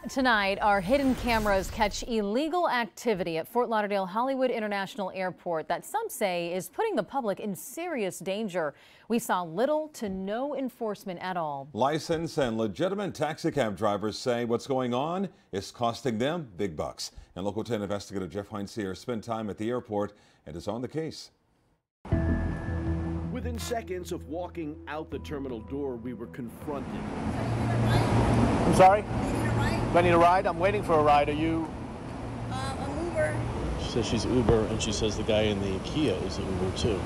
Tonight, our hidden cameras catch illegal activity at Fort Lauderdale-Hollywood International Airport that some say is putting the public in serious danger. We saw little to no enforcement at all. Licensed and legitimate taxicab drivers say what's going on is costing them big bucks. And Local 10 investigator Jeff Heinzier spent time at the airport and is on the case. Within seconds of walking out the terminal door, we were confronted. I'm sorry? Do I need a ride? I'm waiting for a ride. Are you? I'm Uber. She says she's Uber, and she says the guy in the Kia is an Uber too.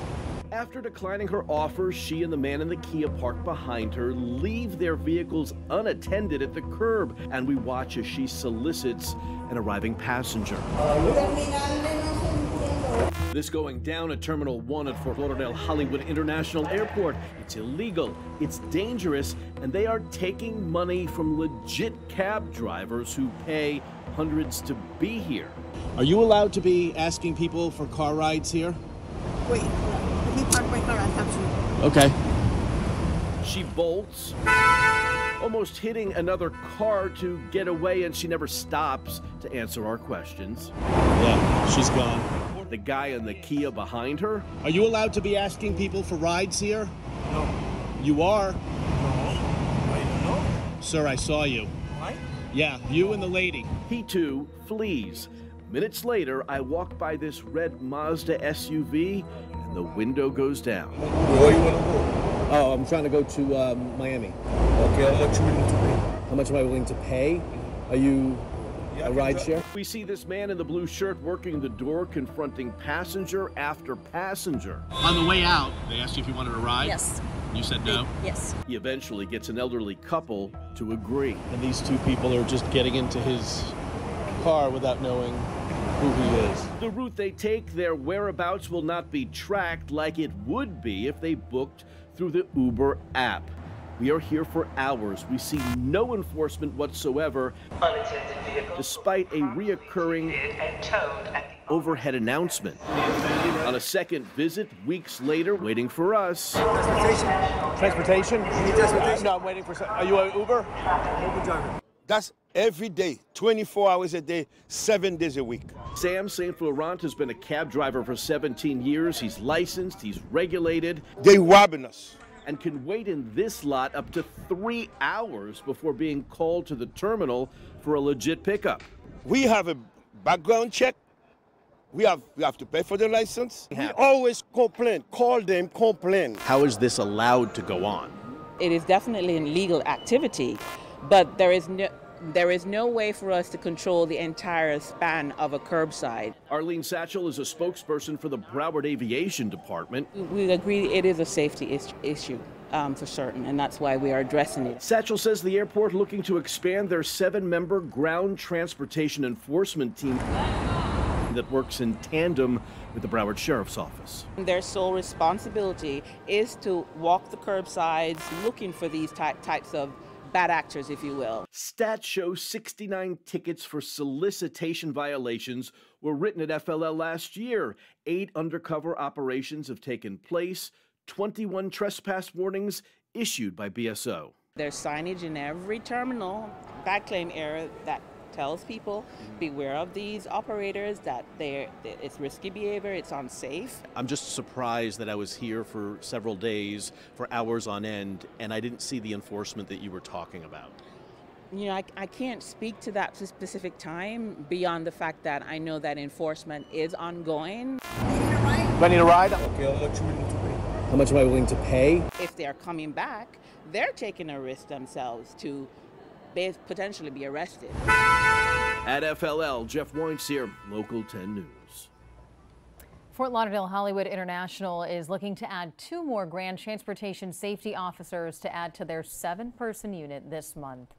After declining her offer, she and the man in the Kia parked behind her leave their vehicles unattended at the curb, and we watch as she solicits an arriving passenger. This going down at Terminal 1 at Fort Lauderdale-Hollywood International Airport. It's illegal, it's dangerous, and they are taking money from legit cab drivers who pay hundreds to be here. Are you allowed to be asking people for car rides here? Wait, let me park my car. I have to. Okay. She bolts, almost hitting another car to get away, and she never stops to answer our questions. Yeah, she's gone. The guy in the Kia behind her. Are you allowed to be asking people for rides here? No. You are? No. Sir, I saw you. What? Yeah, you and the lady. He too flees. Minutes later, I walk by this red Mazda SUV, and the window goes down. Where you want to go? Oh, I'm trying to go to Miami. Okay, how much you willing to pay? How much am I willing to pay? Are you a rideshare? We see this man in the blue shirt working the door, confronting passenger after passenger. On the way out, they asked you if you wanted a ride? Yes. You said no? Yes. He eventually gets an elderly couple to agree. And these two people are just getting into his car without knowing who he is. The route they take, their whereabouts will not be tracked like it would be if they booked through the Uber app. We are here for hours. We see no enforcement whatsoever, despite a reoccurring overhead announcement. On a second visit, weeks later, waiting for us. Transportation? No, I'm waiting for. Are you an Uber? Uber driver. That's every day, 24 hours a day, 7 days a week. Sam St. Laurent has been a cab driver for 17 years. He's licensed, he's regulated. They robbing us. And can wait in this lot up to 3 hours before being called to the terminal for a legit pickup. We have a background check. We have to pay for the license. We always complain, call them, complain. How is this allowed to go on? It is definitely an illegal activity, but there is no way for us to control the entire span of a curbside. Arlene Satchel is a spokesperson for the Broward Aviation Department. We agree it is a safety issue for certain, and that's why we are addressing it. Satchel says the airport looking to expand their 7-member ground transportation enforcement team that works in tandem with the Broward Sheriff's Office. Their sole responsibility is to walk the curbsides looking for these types of bad actors, if you will. Stats show 69 tickets for solicitation violations were written at FLL last year. 8 undercover operations have taken place, 21 trespass warnings issued by BSO. There's signage in every terminal, backclaim area, that tells people beware of these operators, that it's risky behavior, it's unsafe. I'm just surprised that I was here for several days, for hours on end, and I didn't see the enforcement that you were talking about. You know, I can't speak to that specific time beyond the fact that I know that enforcement is ongoing. Do I need a ride? Okay, how much you willing to pay? How much am I willing to pay? If they're coming back, they're taking a risk themselves to potentially be arrested. At FLL, Jeff Heinzier, Local 10 News. Fort Lauderdale-Hollywood International is looking to add 2 more ground transportation safety officers to add to their 7-person unit this month.